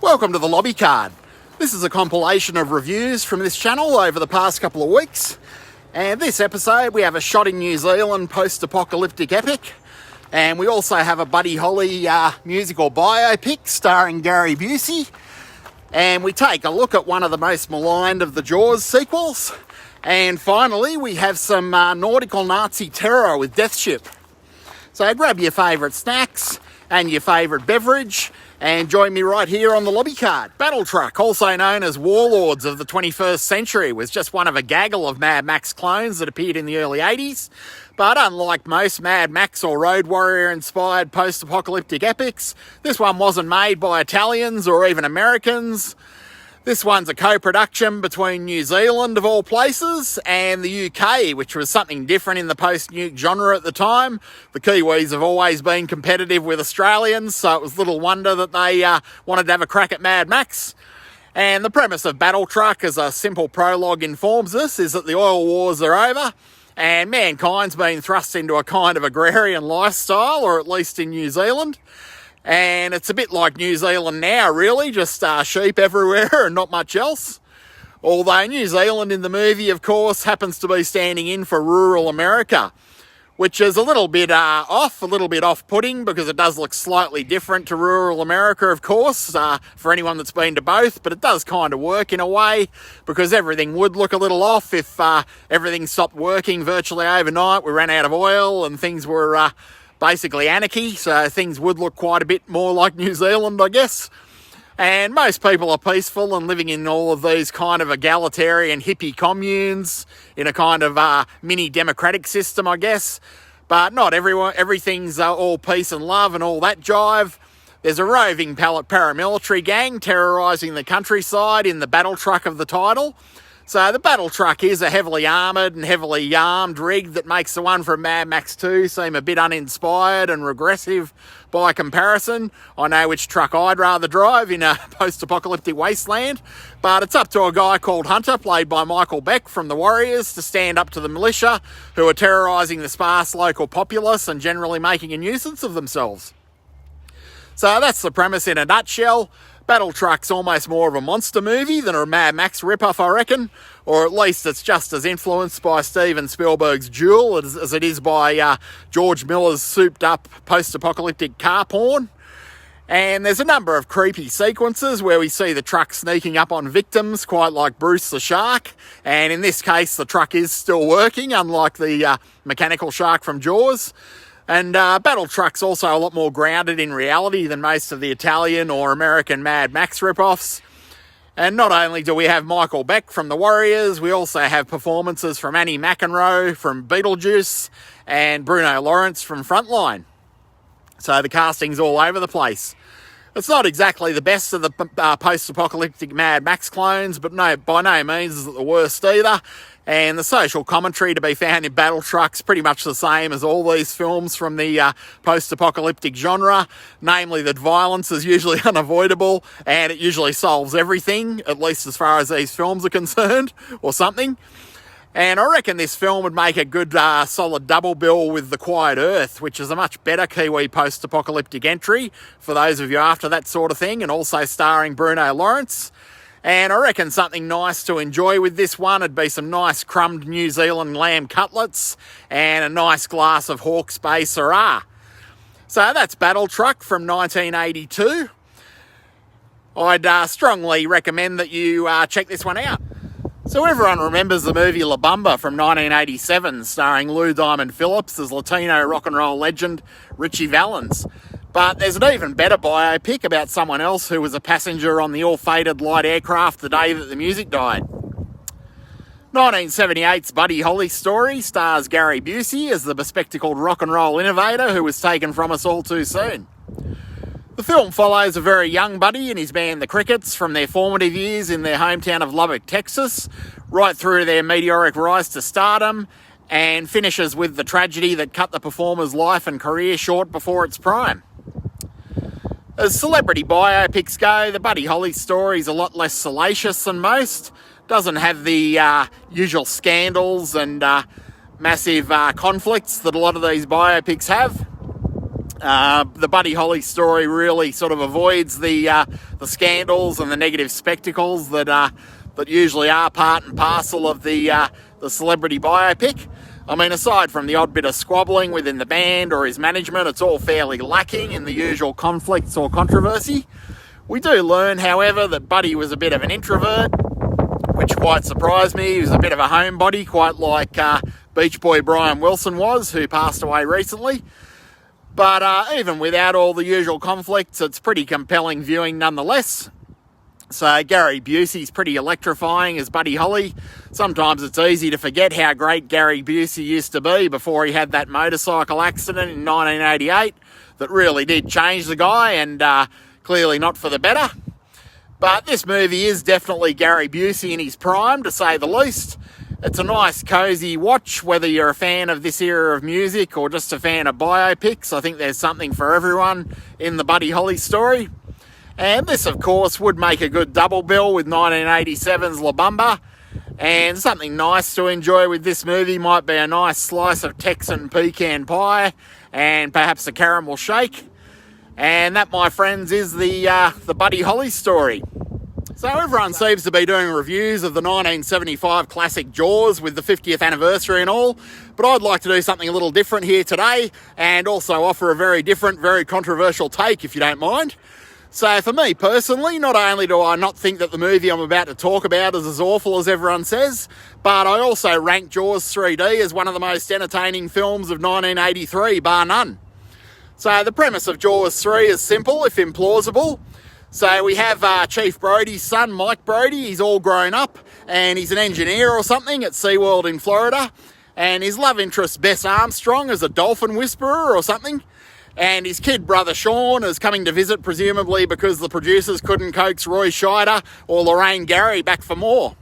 Welcome to the Lobby Card. This is a compilation of reviews from this channel over the past couple of weeks. And this episode we have a shot in New Zealand post-apocalyptic epic. And we also have a Buddy Holly musical biopic starring Gary Busey. And we take a look at one of the most maligned of the Jaws sequels. And finally we have some nautical Nazi terror with Death Ship. So grab your favourite snacks and your favourite beverage and join me right here on the Lobby Card. Battletruck, also known as Warlords of the 21st Century, was just one of a gaggle of Mad Max clones that appeared in the early 80s. But unlike most Mad Max or Road Warrior inspired post-apocalyptic epics, this one wasn't made by Italians or even Americans. This one's a co-production between New Zealand, of all places, and the UK, which was something different in the post-nuke genre at the time. The Kiwis have always been competitive with Australians, so it was little wonder that they wanted to have a crack at Mad Max. And the premise of Battletruck, as a simple prologue informs us, is that the oil wars are over, and mankind's been thrust into a kind of agrarian lifestyle, or at least in New Zealand. And it's a bit like New Zealand now, really, just sheep everywhere and not much else. Although New Zealand in the movie, of course, happens to be standing in for rural America, which is a little bit off-putting, because it does look slightly different to rural America, of course, for anyone that's been to both, but it does kind of work in a way, because everything would look a little off if everything stopped working virtually overnight. We ran out of oil and things were basically anarchy, so things would look quite a bit more like New Zealand, I guess. And most people are peaceful and living in all of these kind of egalitarian hippie communes in a kind of mini democratic system, I guess. But not everyone. Everything's all peace and love and all that jive. There's a roving paramilitary gang terrorising the countryside in the Battletruck of the title. So the Battletruck is a heavily armoured and heavily armed rig that makes the one from Mad Max 2 seem a bit uninspired and regressive by comparison. I know which truck I'd rather drive in a post-apocalyptic wasteland, but it's up to a guy called Hunter, played by Michael Beck from The Warriors, to stand up to the militia who are terrorising the sparse local populace and generally making a nuisance of themselves. So that's the premise in a nutshell. Battletruck's almost more of a monster movie than a Mad Max ripoff, I reckon, or at least it's just as influenced by Steven Spielberg's Duel as it is by George Miller's souped-up post-apocalyptic car porn. And there's a number of creepy sequences where we see the truck sneaking up on victims, quite like Bruce the Shark, and in this case the truck is still working, unlike the mechanical shark from Jaws. And Battletruck's also a lot more grounded in reality than most of the Italian or American Mad Max ripoffs. And not only do we have Michael Beck from The Warriors, we also have performances from Annie McEnroe from Beetlejuice and Bruno Lawrence from Frontline. So the casting's all over the place. It's not exactly the best of the post-apocalyptic Mad Max clones, but by no means is it the worst either. And the social commentary to be found in Battletruck's pretty much the same as all these films from the post-apocalyptic genre, namely that violence is usually unavoidable and it usually solves everything, at least as far as these films are concerned, or something. And I reckon this film would make a good solid double bill with The Quiet Earth, which is a much better Kiwi post-apocalyptic entry for those of you after that sort of thing, and also starring Bruno Lawrence. And I reckon something nice to enjoy with this one would be some nice crumbed New Zealand lamb cutlets and a nice glass of Hawke's Bay Syrah. So that's Battletruck from 1982. I'd strongly recommend that you check this one out. So everyone remembers the movie La Bamba from 1987, starring Lou Diamond Phillips as Latino rock and roll legend Richie Valens. But there's an even better biopic about someone else who was a passenger on the ill-fated light aircraft the day that the music died. 1978's Buddy Holly story stars Gary Busey as the bespectacled rock and roll innovator who was taken from us all too soon. The film follows a very young Buddy and his band The Crickets from their formative years in their hometown of Lubbock, Texas, right through their meteoric rise to stardom, and finishes with the tragedy that cut the performer's life and career short before its prime. As celebrity biopics go, the Buddy Holly story is a lot less salacious than most. Doesn't have the usual scandals and massive conflicts that a lot of these biopics have. The Buddy Holly story really sort of avoids the scandals and the negative spectacles that usually are part and parcel of the celebrity biopic. I mean, aside from the odd bit of squabbling within the band or his management, it's all fairly lacking in the usual conflicts or controversy. We do learn, however, that Buddy was a bit of an introvert, which quite surprised me. He was a bit of a homebody, quite like Beach Boy Brian Wilson was, who passed away recently. But even without all the usual conflicts, it's pretty compelling viewing nonetheless. So Gary Busey's pretty electrifying as Buddy Holly. Sometimes it's easy to forget how great Gary Busey used to be before he had that motorcycle accident in 1988 that really did change the guy, and clearly not for the better. But this movie is definitely Gary Busey in his prime, to say the least. It's a nice, cosy watch, whether you're a fan of this era of music or just a fan of biopics. I think there's something for everyone in the Buddy Holly story. And this, of course, would make a good double bill with 1987's La Bamba. And something nice to enjoy with this movie might be a nice slice of Texan pecan pie and perhaps a caramel shake. And that, my friends, is the Buddy Holly story. So everyone seems to be doing reviews of the 1975 classic Jaws with the 50th anniversary and all, but I'd like to do something a little different here today and also offer a very different, very controversial take, if you don't mind. So for me personally, not only do I not think that the movie I'm about to talk about is as awful as everyone says, but I also rank Jaws 3D as one of the most entertaining films of 1983, bar none. So the premise of Jaws 3 is simple, if implausible. So we have Chief Brody's son, Mike Brody. He's all grown up and he's an engineer or something at SeaWorld in Florida. And his love interest, Bess Armstrong, is a dolphin whisperer or something. And his kid brother, Sean, is coming to visit, presumably because the producers couldn't coax Roy Scheider or Lorraine Gary back for more.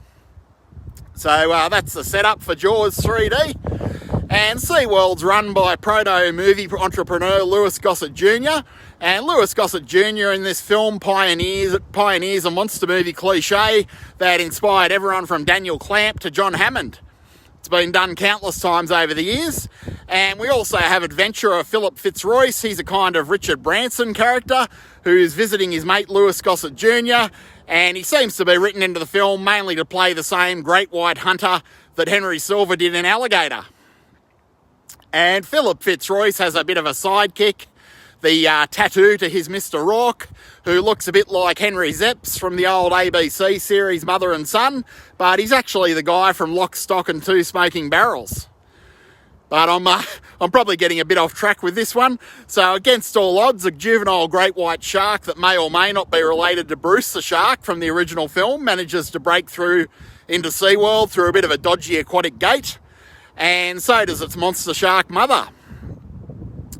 So that's the setup for Jaws 3D. And SeaWorld's run by proto-movie entrepreneur Louis Gossett Jr. And Louis Gossett Jr. in this film pioneers a monster movie cliche that inspired everyone from Daniel Clamp to John Hammond. It's been done countless times over the years. And we also have adventurer Philip Fitzroyce. He's a kind of Richard Branson character who's visiting his mate Louis Gossett Jr. And he seems to be written into the film mainly to play the same great white hunter that Henry Silver did in Alligator. And Philip Fitzroyce has a bit of a sidekick, the tattoo to his Mr. Rourke, who looks a bit like Henry Zepps from the old ABC series Mother and Son, but he's actually the guy from Lock, Stock and Two Smoking Barrels. But I'm probably getting a bit off track with this one. So against all odds, a juvenile great white shark that may or may not be related to Bruce the shark from the original film manages to break through into SeaWorld through a bit of a dodgy aquatic gate. And so does its monster shark mother.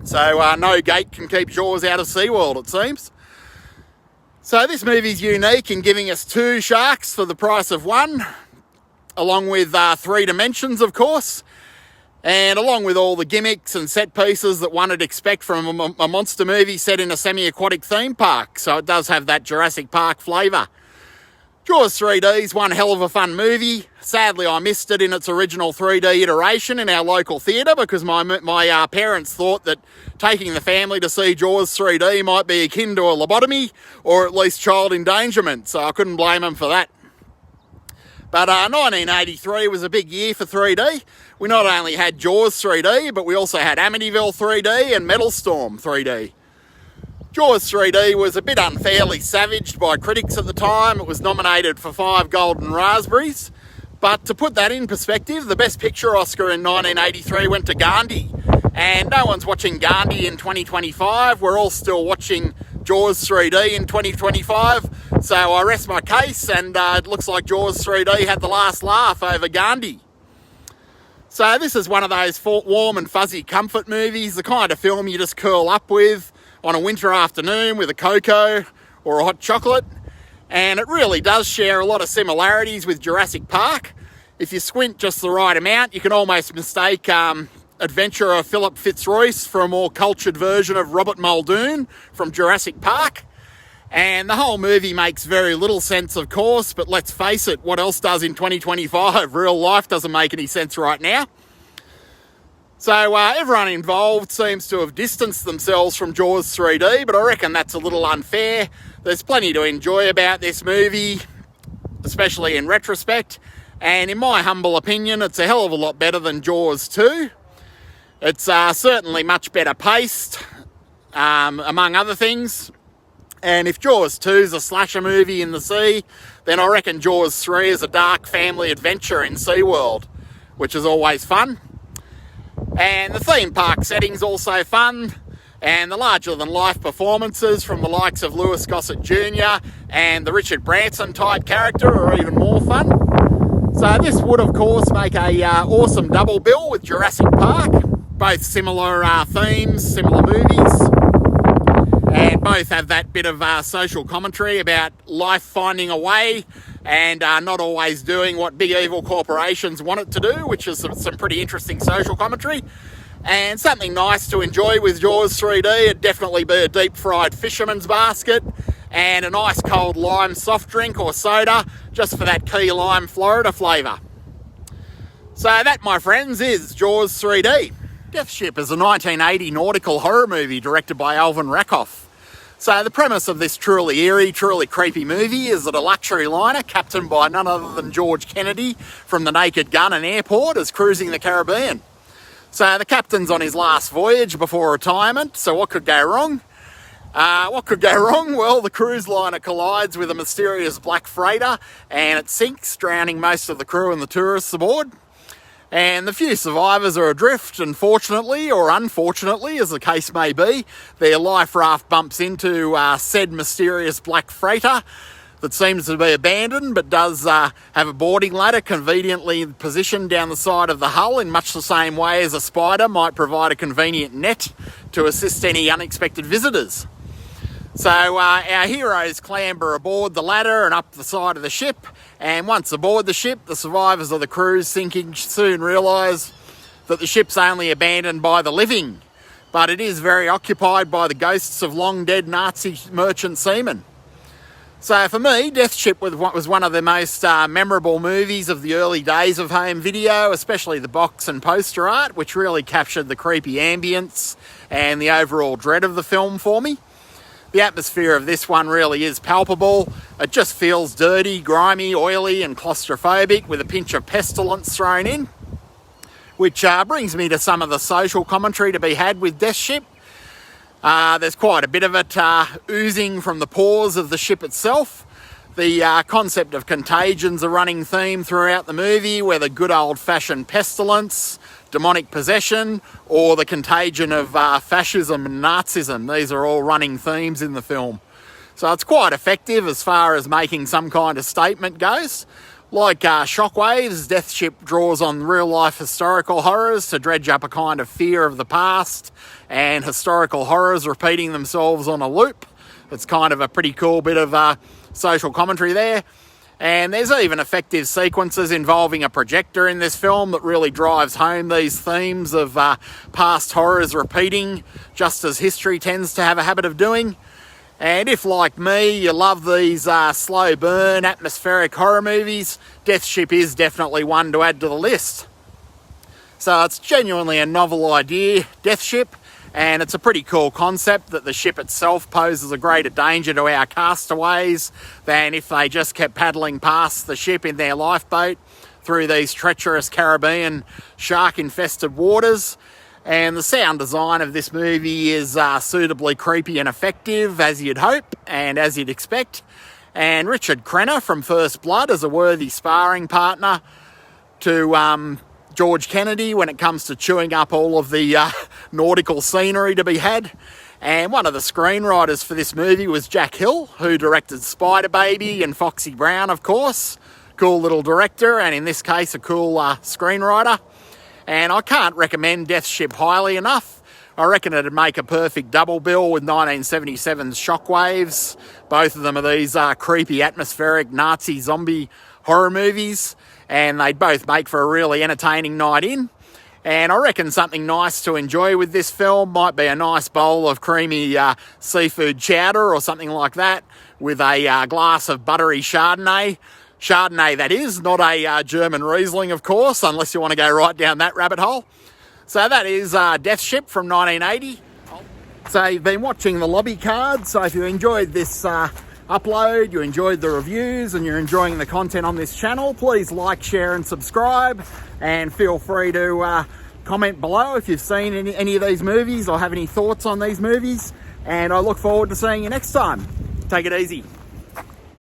So no gate can keep Jaws out of SeaWorld, it seems. So this movie's unique in giving us two sharks for the price of one, along with 3 dimensions, of course, and along with all the gimmicks and set pieces that one would expect from a monster movie set in a semi-aquatic theme park. So it does have that Jurassic Park flavour. Jaws 3D is one hell of a fun movie. Sadly, I missed it in its original 3D iteration in our local theatre because my parents thought that taking the family to see Jaws 3D might be akin to a lobotomy or at least child endangerment, so I couldn't blame them for that. But 1983 was a big year for 3D. We not only had Jaws 3D, but we also had Amityville 3D and Metal Storm 3D. Jaws 3D was a bit unfairly savaged by critics at the time. It was nominated for 5 Golden Raspberries. But to put that in perspective, the Best Picture Oscar in 1983 went to Gandhi. And no one's watching Gandhi in 2025. We're all still watching Jaws 3D in 2025. So I rest my case, and it looks like Jaws 3D had the last laugh over Gandhi. So this is one of those warm and fuzzy comfort movies, the kind of film you just curl up with on a winter afternoon with a cocoa or a hot chocolate. And it really does share a lot of similarities with Jurassic Park. If you squint just the right amount, you can almost mistake adventurer Philip Fitzroyce for a more cultured version of Robert Muldoon from Jurassic Park. And the whole movie makes very little sense, of course, but let's face it, what else does in 2025? Real life doesn't make any sense right now. So everyone involved seems to have distanced themselves from Jaws 3D, but I reckon that's a little unfair. There's plenty to enjoy about this movie, especially in retrospect, and in my humble opinion, it's a hell of a lot better than Jaws 2. It's certainly much better paced, among other things. And if Jaws 2 is a slasher movie in the sea, then I reckon Jaws 3 is a dark family adventure in SeaWorld, which is always fun. And the theme park setting's also fun, and the larger-than-life performances from the likes of Lewis Gossett Jr. and the Richard Branson type character are even more fun. So this would, of course, make a awesome double bill with Jurassic Park. Both similar themes, similar movies, and both have that bit of social commentary about life finding a way and not always doing what big evil corporations want it to do, which is some pretty interesting social commentary. And something nice to enjoy with Jaws 3D would definitely be a deep fried fisherman's basket and an ice cold lime soft drink or soda, just for that key lime Florida flavour. So that, my friends, is Jaws 3D. Death Ship is a 1980 nautical horror movie directed by Alvin Rakoff. So the premise of this truly eerie, truly creepy movie is that a luxury liner captained by none other than George Kennedy from the Naked Gun and Airport is cruising the Caribbean. So the captain's on his last voyage before retirement, so what could go wrong? Well, the cruise liner collides with a mysterious black freighter and it sinks, drowning most of the crew and the tourists aboard. And the few survivors are adrift, and fortunately, or unfortunately, as the case may be, their life raft bumps into said mysterious black freighter that seems to be abandoned, but does have a boarding ladder conveniently positioned down the side of the hull in much the same way as a spider might provide a convenient net to assist any unexpected visitors. So our heroes clamber aboard the ladder and up the side of the ship, and once aboard the ship, the survivors of the cruise sinking soon realise that the ship's only abandoned by the living, but it is very occupied by the ghosts of long-dead Nazi merchant seamen. So for me, Death Ship was one of the most memorable movies of the early days of home video, especially the box and poster art, which really captured the creepy ambience and the overall dread of the film for me. The atmosphere of this one really is palpable. It just feels dirty, grimy, oily and claustrophobic with a pinch of pestilence thrown in, which brings me to some of the social commentary to be had with Death Ship. There's quite a bit of it oozing from the pores of the ship itself. The concept of contagions a running theme throughout the movie, whether good old-fashioned pestilence, demonic possession, or the contagion of fascism and Nazism. These are all running themes in the film. So it's quite effective as far as making some kind of statement goes. Like Shockwaves, Death Ship draws on real-life historical horrors to dredge up a kind of fear of the past and historical horrors repeating themselves on a loop. It's kind of a pretty cool bit of social commentary there. And there's even effective sequences involving a projector in this film that really drives home these themes of past horrors repeating, just as history tends to have a habit of doing. And if, like me, you love these slow burn, atmospheric horror movies, Death Ship is definitely one to add to the list. So it's genuinely a novel idea, Death Ship, and it's a pretty cool concept that the ship itself poses a greater danger to our castaways than if they just kept paddling past the ship in their lifeboat through these treacherous Caribbean shark-infested waters. And the sound design of this movie is suitably creepy and effective, as you'd hope and as you'd expect. And Richard Crenna from First Blood is a worthy sparring partner to George Kennedy when it comes to chewing up all of the nautical scenery to be had. And one of the screenwriters for this movie was Jack Hill, who directed Spider Baby and Foxy Brown, of course. Cool little director, and in this case, a cool screenwriter. And I can't recommend Death Ship highly enough. I reckon it'd make a perfect double bill with 1977's Shockwaves. Both of them are these creepy, atmospheric Nazi zombie horror movies, and they'd both make for a really entertaining night in. And I reckon something nice to enjoy with this film might be a nice bowl of creamy seafood chowder or something like that, with a glass of buttery Chardonnay. Chardonnay, that is, not a German Riesling, of course, unless you want to go right down that rabbit hole. So that is Death Ship from 1980. So you've been watching the lobby card. So if you enjoyed this upload, you enjoyed the reviews, and you're enjoying the content on this channel, please like, share and subscribe, and feel free to comment below if you've seen any of these movies or have any thoughts on these movies, and I look forward to seeing you next time. Take it easy.